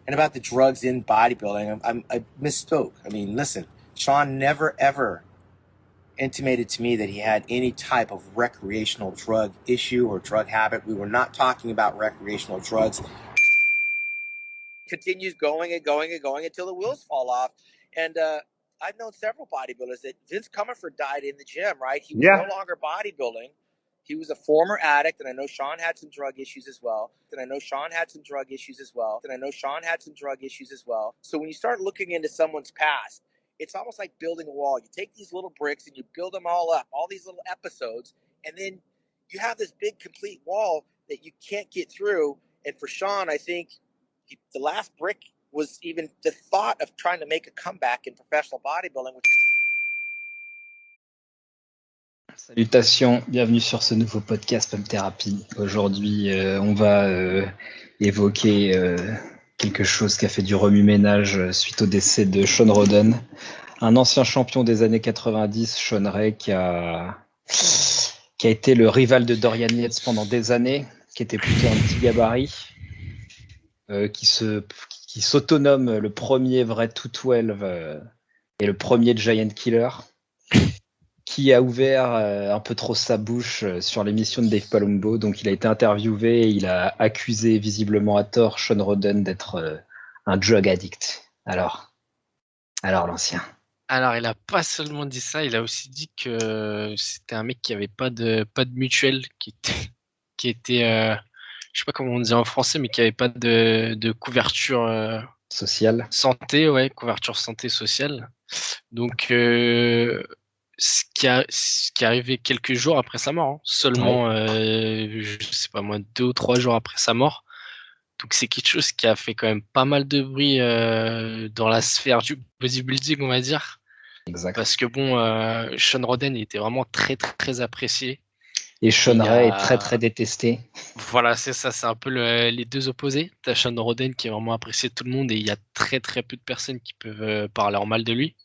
And about the drugs in bodybuilding, I misspoke. I mean, listen, Sean never ever intimated to me that he had any type of recreational drug issue or drug habit. We were not talking about recreational drugs. Continues going and going and going until the wheels fall off. And I've known several bodybuilders that Vince Comerford died in the gym, right? He was no longer bodybuilding. He was a former addict, and I know Sean had some drug issues as well. So when you start looking into someone's past, it's almost like building a wall. You take these little bricks and you build them all up, all these little episodes, and then you have this big complete wall that you can't get through. And for Sean, I think the last brick was even the thought of trying to make a comeback in professional bodybuilding. Salutations, bienvenue sur ce nouveau podcast Pump Therapy. Aujourd'hui, on va évoquer quelque chose qui a fait du remue-ménage suite au décès de Shawn Rhoden, un ancien champion des années 90, Shawn Ray, qui a été le rival de Dorian Yates pendant des années, qui était plutôt un petit gabarit, qui s'autonome le premier vrai 212 et le premier Giant Killer, qui a ouvert un peu trop sa bouche sur l'émission de Dave Palumbo. Donc il a été interviewé et il a accusé visiblement à tort Shawn Rhoden d'être un drug addict. Alors l'ancien. Alors, il a pas seulement dit ça, il a aussi dit que c'était un mec qui avait pas de mutuelle, qui était je sais pas comment on dit en français, mais qui avait pas de couverture sociale. Santé, ouais, couverture santé sociale. Donc ce qui est arrivé quelques jours après sa mort, hein. Seulement je sais pas moi, 2 ou 3 jours après sa mort. Donc c'est quelque chose qui a fait quand même pas mal de bruit dans la sphère du bodybuilding, on va dire. Exact. Parce que bon, Shawn Rhoden il était vraiment très très apprécié. Et Shawn Ray est très très détesté. Voilà, c'est ça, c'est un peu les deux opposés. T'as Shawn Rhoden qui est vraiment apprécié de tout le monde et il y a très très peu de personnes qui peuvent parler en mal de lui.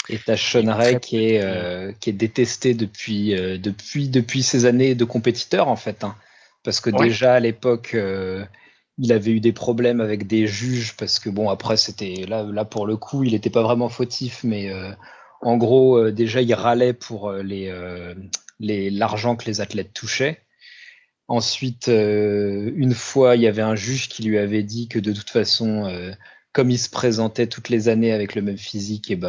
Et t'as Shawn Ray qui est détesté depuis ses années de compétiteur en fait, hein. Parce que déjà à l'époque il avait eu des problèmes avec des juges parce que bon après c'était là pour le coup il n'était pas vraiment fautif, mais en gros déjà il râlait pour l'argent que les athlètes touchaient. Ensuite une fois il y avait un juge qui lui avait dit que de toute façon comme il se présentait toutes les années avec le même physique, et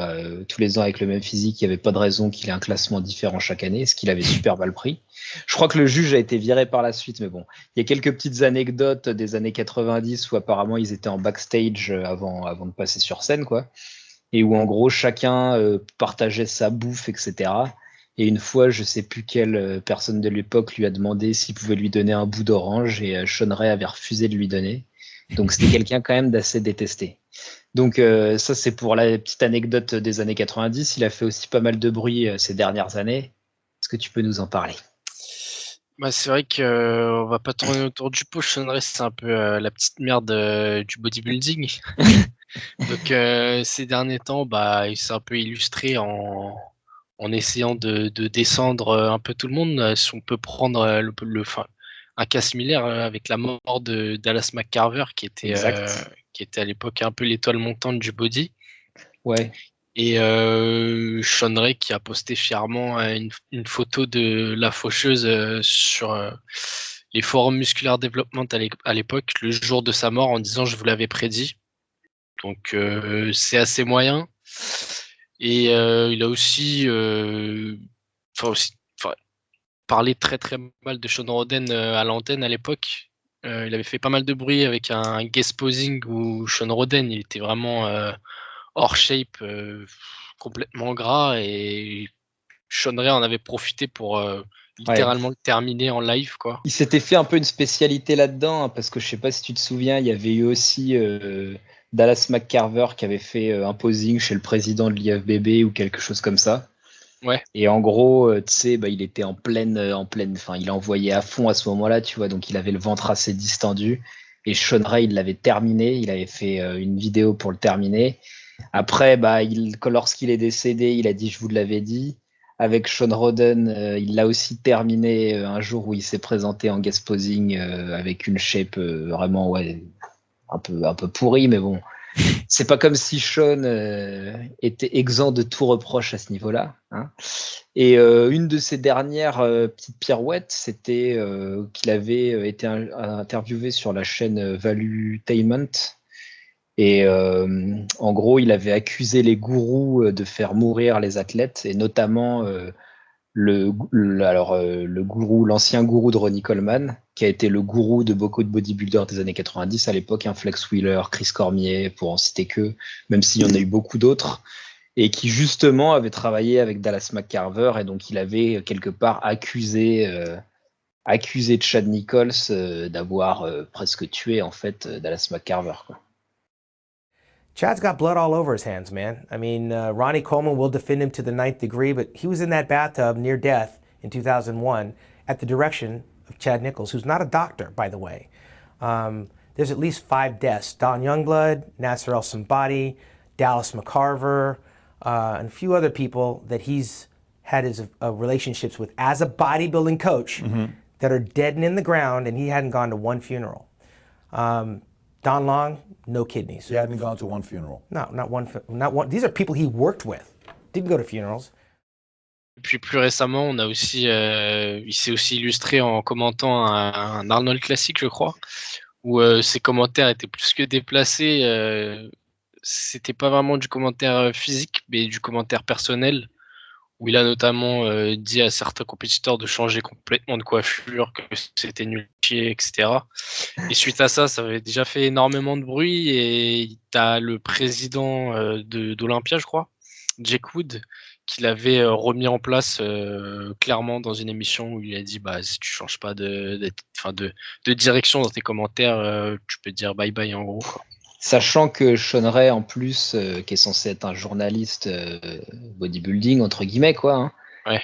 tous les ans avec le même physique, il n'y avait pas de raison qu'il ait un classement différent chaque année, ce qu'il avait super mal pris. Je crois que le juge a été viré par la suite, mais bon, il y a quelques petites anecdotes des années 90 où apparemment ils étaient en backstage avant de passer sur scène, quoi, et où en gros chacun partageait sa bouffe, etc. Et une fois, je sais plus quelle personne de l'époque lui a demandé s'il pouvait lui donner un bout d'orange, et Shawn Ray avait refusé de lui donner. Donc c'était quelqu'un quand même d'assez détesté. Donc ça c'est pour la petite anecdote des années 90. Il a fait aussi pas mal de bruit ces dernières années. Est-ce que tu peux nous en parler ? Bah, c'est vrai qu'on va pas tourner autour du pot. Shawn Ray c'est un peu la petite merde du bodybuilding. Donc ces derniers temps, il s'est un peu illustré en essayant de descendre un peu tout le monde. Si on peut prendre un cas similaire avec la mort de Dallas McCarver qui était à l'époque un peu l'étoile montante du body. Ouais. Et Shawn Ray qui a posté fièrement une photo de la faucheuse sur les forums musculaires développement à l'époque, le jour de sa mort, en disant « je vous l'avais prédit ». Donc c'est assez moyen. Et il a aussi parlé très très mal de Shawn Rhoden à l'antenne à l'époque. Il avait fait pas mal de bruit avec un guest posing où Shawn Rhoden il était vraiment hors shape, complètement gras, et Shawn Ray en avait profité pour littéralement le terminer en live, quoi. Il s'était fait un peu une spécialité là-dedans, hein, parce que je sais pas si tu te souviens, il y avait eu aussi Dallas McCarver qui avait fait un posing chez le président de l'IFBB ou quelque chose comme ça. Ouais. Et en gros, tu sais, il était en pleine, enfin, il envoyait à fond à ce moment-là, tu vois, donc il avait le ventre assez distendu. Et Shawn Ray, il l'avait terminé, il avait fait une vidéo pour le terminer. Après, lorsqu'il est décédé, il a dit « je vous l'avais dit ». Avec Shawn Rhoden, il l'a aussi terminé un jour où il s'est présenté en guest posing avec une shape vraiment un peu pourri, mais bon. C'est pas comme si Sean était exempt de tout reproche à ce niveau-là. Hein. Et une de ses dernières petites pirouettes, c'était qu'il avait été interviewé sur la chaîne Valuetainment. Et en gros, il avait accusé les gourous de faire mourir les athlètes, et notamment le gourou, l'ancien gourou de Ronnie Coleman, qui a été le gourou de beaucoup de bodybuilders des années 90 à l'époque, Flex Wheeler, Chris Cormier, pour en citer que, même s'il y en a eu beaucoup d'autres, et qui justement avait travaillé avec Dallas McCarver, et donc il avait quelque part accusé Chad Nichols d'avoir presque tué en fait Dallas McCarver, quoi. Chad's got blood all over his hands, man. I mean, Ronnie Coleman will defend him to the 9th degree, but he was in that bathtub near death in 2001 at the direction of Chad Nichols, who's not a doctor, by the way. There's at least 5 deaths. Don Youngblood, Nasser El Somebody, Dallas McCarver, and a few other people that he's had his relationships with as a bodybuilding coach that are dead and in the ground, and he hadn't gone to one funeral. Don Long, no kidneys. He hadn't gone to one funeral. No, not one. These are people he worked with. Didn't go to funerals. Et puis plus récemment, on a aussi, il s'est aussi illustré en commentant un Arnold Classic, je crois, où ses commentaires étaient plus que déplacés. C'était pas vraiment du commentaire physique, mais du commentaire personnel, où il a notamment dit à certains compétiteurs de changer complètement de coiffure, que c'était nul chier, etc. Et suite à ça, ça avait déjà fait énormément de bruit, et t'as le président d'Olympia, je crois, Jake Wood, qui l'avait remis en place clairement dans une émission où il a dit si tu changes pas de direction dans tes commentaires, tu peux dire bye bye en gros, quoi. Sachant que Sean Ray, en plus, qui est censé être un journaliste bodybuilding, entre guillemets, quoi, Ouais.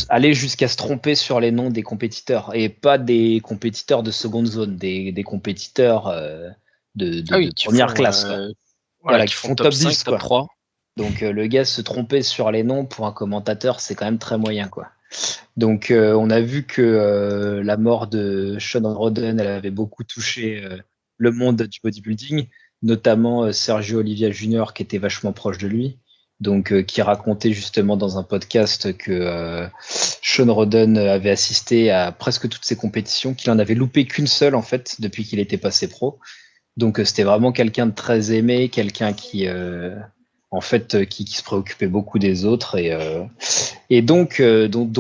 Aller jusqu'à se tromper sur les noms des compétiteurs, et pas des compétiteurs de seconde zone, des compétiteurs de première classe. Quoi. Voilà, qui font top 10, 5, top 3. Donc le gars se tromper sur les noms pour un commentateur, c'est quand même très moyen, quoi. Donc on a vu que la mort de Sean Roden, elle avait beaucoup touché le monde du bodybuilding, notamment Sergio Oliva Jr. qui était vachement proche de lui, donc qui racontait justement dans un podcast que Sean Roden avait assisté à presque toutes ses compétitions, qu'il en avait loupé qu'une seule en fait depuis qu'il était passé pro. Donc c'était vraiment quelqu'un de très aimé, quelqu'un qui en fait qui se préoccupait beaucoup des autres, et donc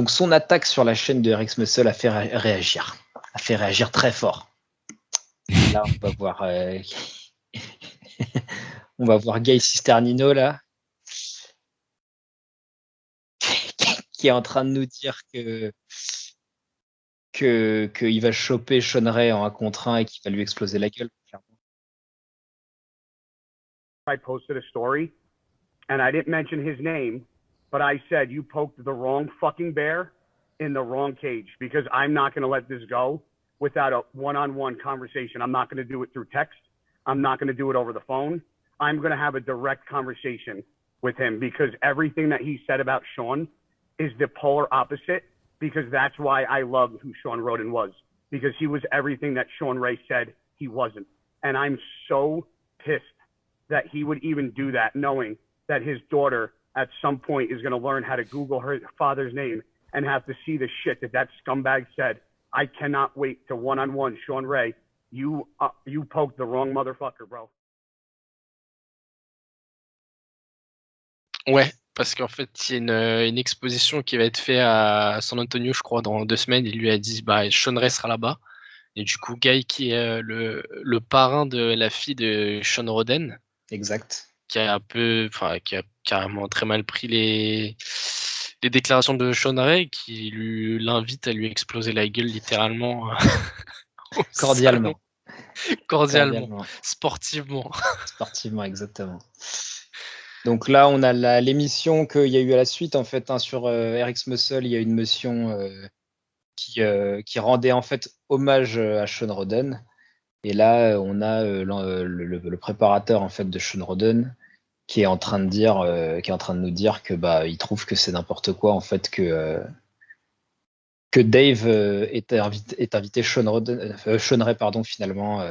son attaque sur la chaîne de RX Muscle a fait réagir très fort. Là, on va voir Guy Cisternino là, qui est en train de nous dire qu'il va choper Sean Ray en 1 contre 1 et qu'il va lui exploser la gueule. I posted a story and I didn't mention his name, but I said you poked the wrong fucking bear in the wrong cage, because I'm not going to let this go without a one-on-one conversation. I'm not going to do it through text. I'm not going to do it over the phone. I'm going to have a direct conversation with him, because everything that he said about Sean is the polar opposite, because that's why I loved who Sean Roden was, because he was everything that Sean Ray said he wasn't. And I'm so pissed that he would even do that, knowing that his daughter at some point is going to learn how to Google her father's name and have to see the shit that scumbag said. I cannot wait to one-on-one Sean Ray. You poked the wrong motherfucker, bro. Ouais, parce qu'en fait, il y a une exposition qui va être faite à San Antonio, je crois, dans 2 semaines. Il lui a dit, Sean Ray sera là-bas. Et du coup, Guy, qui est le parrain de la fille de Sean Roden. Exact. Qui a carrément très mal pris les déclarations de Sean Ray, qui l'invite à lui exploser la gueule littéralement. Cordialement. Sportivement. Sportivement, exactement. Donc là, on a l'émission qu'il y a eu à la suite, en fait, sur RX Muscle. Il y a une motion qui rendait en fait hommage à Sean Roden. Et là, on a le préparateur en fait de Sean Roden qui est en train de nous dire que il trouve que c'est n'importe quoi en fait que Dave ait invité Sean Ray finalement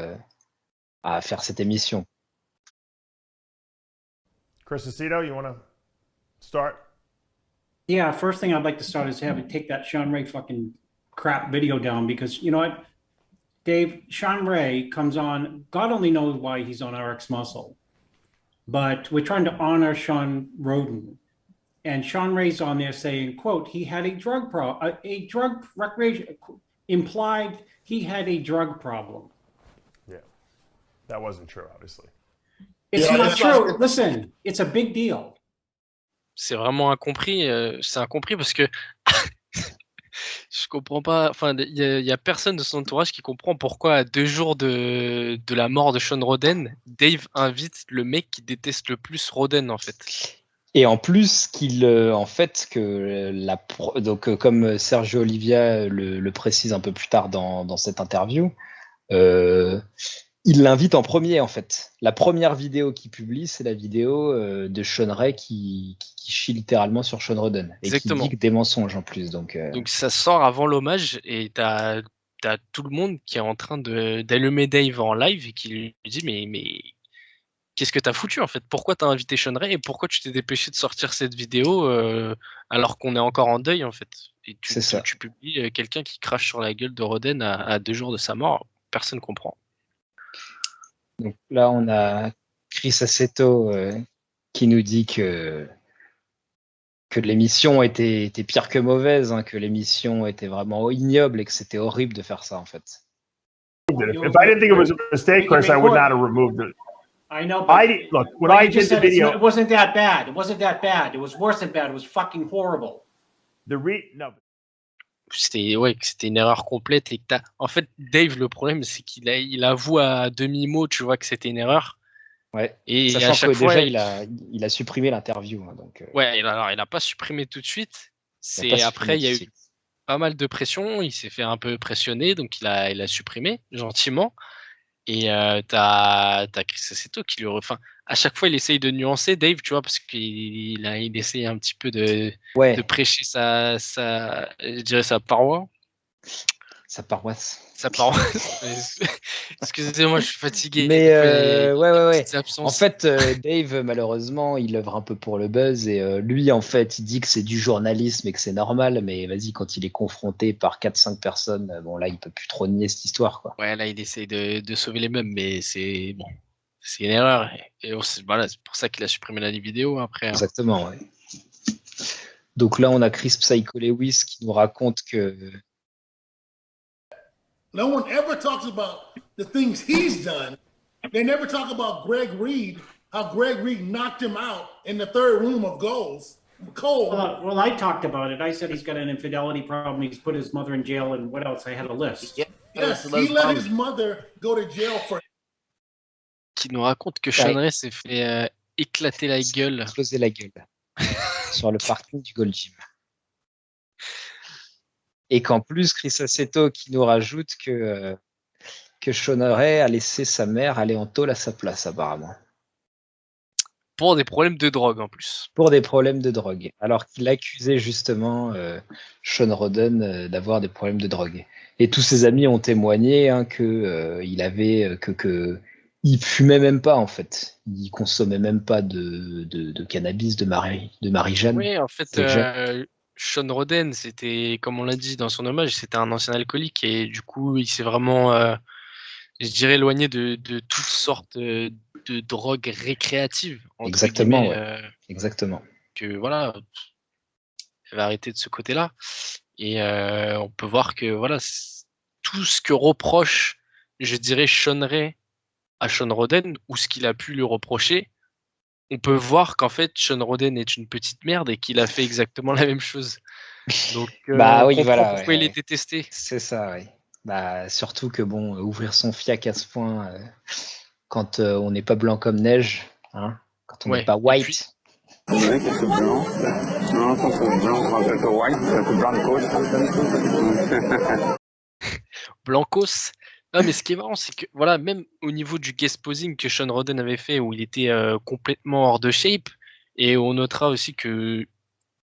à faire cette émission. Chris Aceto, you want to start? Yeah, first thing I'd like to start is have it take that Sean Ray fucking crap video down, because you know what, Dave, Sean Ray comes on, God only knows why he's on RX Muscle, but we're trying to honor Sean Roden. And Sean Ray's on there saying, quote, he had a drug recreation, implied he had a drug problem. Yeah, that wasn't true, obviously. It's not true. Listen, it's a big deal. C'est vraiment incompris. C'est incompris parce que je comprends pas. Enfin, il y a personne de son entourage qui comprend pourquoi à 2 jours de la mort de Sean Roden, Dave invite le mec qui déteste le plus Roden en fait. Et en plus en fait donc comme Sergio Olivia le précise un peu plus tard dans cette interview, il l'invite en premier en fait. La première vidéo qu'il publie, c'est la vidéo de Sean Ray qui chie littéralement sur Sean Roden et Exactement. qui dit que des mensonges en plus. Donc ça sort avant l'hommage et t'as tout le monde qui est en train d'allumer Dave en live et qui lui dit mais qu'est-ce que t'as foutu en fait? Pourquoi t'as invité Sean Ray et pourquoi tu t'es dépêché de sortir cette vidéo alors qu'on est encore en deuil en fait? Et tu publies quelqu'un qui crache sur la gueule de Roden à 2 jours de sa mort, personne comprend. Donc là, on a Chris Aceto qui nous dit que l'émission était pire que mauvaise, hein, que l'émission était vraiment ignoble et que c'était horrible de faire ça en fait. If I didn't think it was a mistake, Chris, I would not have removed it. I know. But Look, when I did the video, it wasn't that bad. It wasn't that bad. It was worse than bad. It was fucking horrible. C'était une erreur complète et que en fait Dave, le problème c'est qu'il avoue à demi-mot, tu vois, que c'était une erreur. Ouais. Et sachant à chaque que fois, déjà il a supprimé l'interview. Hein, donc. Ouais, alors il a pas supprimé tout de suite. Après il y a eu pas mal de pression. Il s'est fait un peu pressionner, donc il a supprimé gentiment. Et t'as Chris Aceto qui lui refait. À chaque fois, il essaye de nuancer Dave, tu vois, parce qu'il essaye un petit peu de prêcher je dirais sa paroisse. Sa paroisse. Sa paroisse. Excusez-moi, je suis fatigué. Mais ouais. En fait, Dave, malheureusement, il œuvre un peu pour le buzz et lui, en fait, il dit que c'est du journalisme et que c'est normal, mais vas-y, quand il est confronté par 4-5 personnes, bon là, il peut plus trop nier cette histoire, quoi. Ouais, là, il essaye de sauver les mêmes, mais c'est une erreur. Et voilà, c'est pour ça qu'il a supprimé la vidéo après. Exactement, ouais. Donc là, on a Chris Psycho Lewis qui nous raconte que no one ever talks about the things he's done. They never talk about Greg Reed, how Greg Reed knocked him out in the third room of goals. Cole. Well, I talked about it. I said he's got an infidelity problem. He's put his mother in jail, and what else? I had a list. Yes, he let his mother go to jail for. Qui nous raconte que Sean Ray s'est fait éclater la gueule. Exploser la gueule sur le parking du Gold Gym. Et qu'en plus, Chris Aceto qui nous rajoute que Sean Ray a laissé sa mère aller en tôle à sa place, apparemment. Pour des problèmes de drogue, en plus. Pour des problèmes de drogue. Alors qu'il accusait justement Sean Roden d'avoir des problèmes de drogue. Et tous ses amis ont témoigné qu'il avait... il fumait même pas, en fait. Il consommait même pas de cannabis, de Marie-Jeanne. Oui, en fait... Sean Roden, c'était, comme on l'a dit dans son hommage, c'était un ancien alcoolique et du coup, il s'est vraiment, je dirais, éloigné de toutes sortes de drogues récréatives. Exactement, guillemets, exactement. Que voilà, il va arrêter de ce côté-là. Et on peut voir que voilà, tout ce que reproche, je dirais, Sean Ray à Sean Roden, ou ce qu'il a pu lui reprocher, on peut voir qu'en fait, Sean Roden est une petite merde et qu'il a fait exactement la même chose. Donc, on comprend voilà, pourquoi il était testé. C'est ça, oui. Surtout que bon, ouvrir son fiac à ce point, quand on n'est pas blanc comme neige, hein, quand on n'est pas white. C'est vrai que c'est blanc. Non, ça c'est blanc, c'est white, c'est blancos. Blancos. Non, mais ce qui est marrant, c'est que voilà, même au niveau du guest posing que Sean Roden avait fait, où il était complètement hors de shape, et on notera aussi que,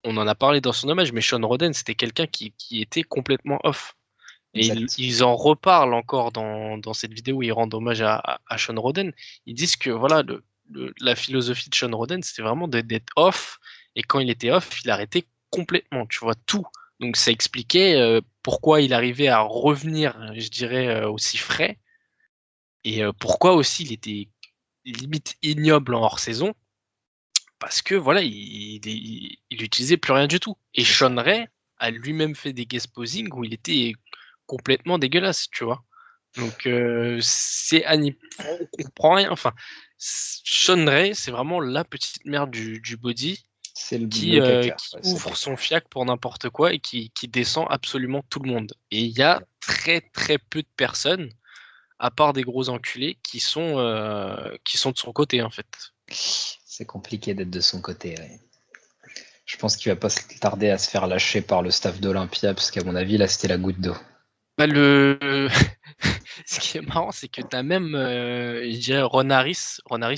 on en a parlé dans son hommage, mais Sean Roden, c'était quelqu'un qui était complètement off. Et Exact. ils en reparlent encore dans cette vidéo où ils rendent hommage à Sean Roden. Ils disent que voilà, la philosophie de Sean Roden, c'était vraiment d'être off. Et quand il était off, il arrêtait complètement, tu vois, tout. Donc ça expliquait pourquoi il arrivait à revenir, je dirais, aussi frais. Et pourquoi aussi il était limite ignoble en hors-saison. Parce que voilà, il utilisait plus rien du tout. Et Sean Ray a lui-même fait des guest posing où il était complètement dégueulasse, tu vois. Donc on comprend rien. Enfin, Sean Ray, c'est vraiment la petite merde du body C'est le qui caca. Ouais, c'est ouvre le son caca. fiac pour n'importe quoi et qui descend absolument tout le monde. Et il y a très très peu de personnes, à part des gros enculés, qui sont de son côté en fait. C'est compliqué d'être de son côté. Ouais. Je pense qu'il va pas se tarder à se faire lâcher par le staff d'Olympia, parce qu'à mon avis, là, c'était la goutte d'eau. Bah, ce qui est marrant, c'est que tu as même, je dirais, Ron Harris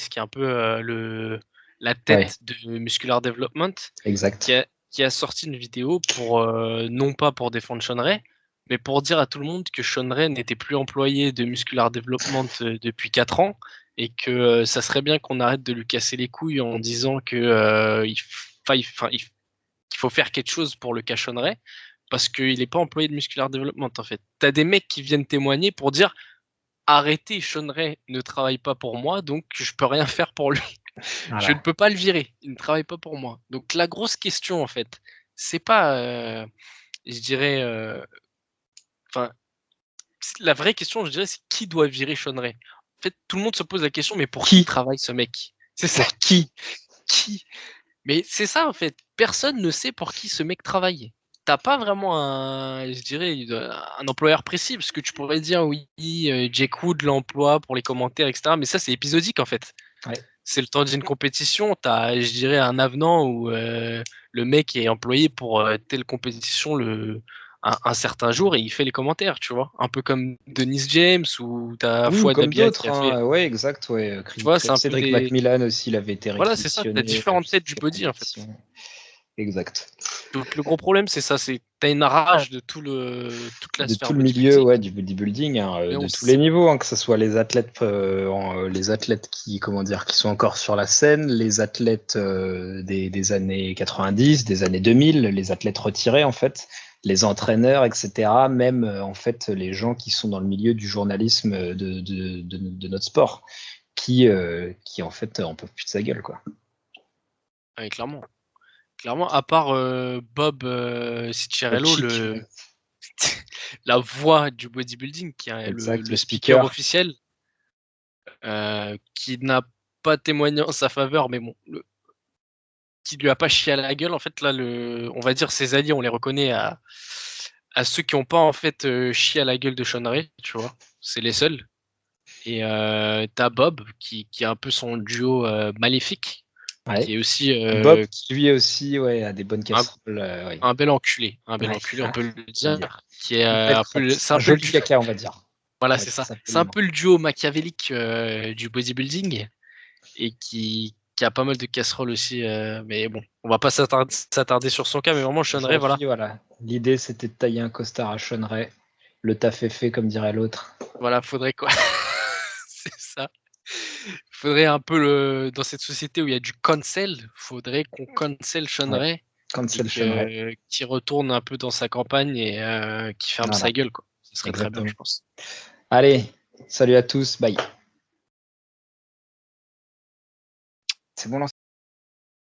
qui est un peu la tête de Muscular Development, Exact. qui a sorti une vidéo pour, non pas pour défendre Sean Ray, mais pour dire à tout le monde que Sean Ray n'était plus employé de Muscular Development depuis 4 ans et que ça serait bien qu'on arrête de lui casser les couilles en disant que qu'il faut faire quelque chose pour le cas Sean Ray, parce qu'il n'est pas employé de Muscular Development en fait. Tu as des mecs qui viennent témoigner pour dire arrêtez, Sean Ray ne travaille pas pour moi, donc je peux rien faire pour lui. Voilà. Je ne peux pas le virer, il ne travaille pas pour moi. Donc la grosse question en fait, c'est pas, je dirais, enfin, la vraie question, je dirais, c'est qui doit virer Sean Ray. En fait, tout le monde se pose la question, mais pour qui travaille ce mec? C'est ça, qui? Mais c'est ça en fait, personne ne sait pour qui ce mec travaille. T'as pas vraiment je dirais, un employeur précis, parce que tu pourrais dire oui, Jake Wood l'emploie pour les commentaires, etc. Mais ça, c'est épisodique en fait. Ouais. C'est le temps d'une compétition, t'as, je dirais, un avenant où le mec est employé pour telle compétition un certain jour et il fait les commentaires, tu vois. Un peu comme Dennis James ou t'as Oui, ou Fouad comme Abiad d'autres. qui a fait. Ouais, exact. Ouais. Tu vois, c'est un peu Cédric des. McMillan aussi, il avait été Voilà, c'est ça, réquisitionné. t'as différentes têtes du body en fait. Exact. Donc le gros problème, c'est ça, c'est t'as une rage de toute la De sphère tout le milieu, bodybuilding. du bodybuilding, Mais de on tous les sait- niveaux, que ce soit les athlètes qui, comment dire, qui sont encore sur la scène, les athlètes des années 90, des années 2000, les athlètes retirés en fait, les entraîneurs, etc. Même en fait les gens qui sont dans le milieu du journalisme de notre sport, qui en fait en peuvent plus de sa gueule, quoi. Ouais, clairement. Clairement, à part Bob Cicciarello, Chic, la voix du bodybuilding, qui est exact, le speaker officiel, qui n'a pas témoigné en sa faveur, mais bon, qui lui a pas chié à la gueule. En fait, là, on va dire ses alliés, on les reconnaît à ceux qui n'ont pas en fait chié à la gueule de Sean Ray, tu vois. C'est les seuls. Et t'as Bob, qui est un peu son duo maléfique, qui est aussi Bob, lui aussi, a des bonnes casseroles. un bel enculé, on peut le dire, qui est c'est un peu joli caca, on va dire. Voilà, c'est ça. C'est un peu le duo machiavélique du bodybuilding et qui a pas mal de casseroles aussi. Mais bon, on va pas s'attarder sur son cas, mais vraiment, Sean Ray, voilà. L'idée, c'était de tailler un costard à Sean Ray. Le taf est fait, comme dirait l'autre. Voilà, faudrait quoi. C'est ça. Faudrait un peu dans cette société où il y a du cancel, faudrait qu'on cancel Sean Ray. Cancel Sean Ray. Qui retourne un peu dans sa campagne et qui ferme sa gueule, quoi. Ce serait très bien, je pense. Allez, salut à tous, bye. C'est bon,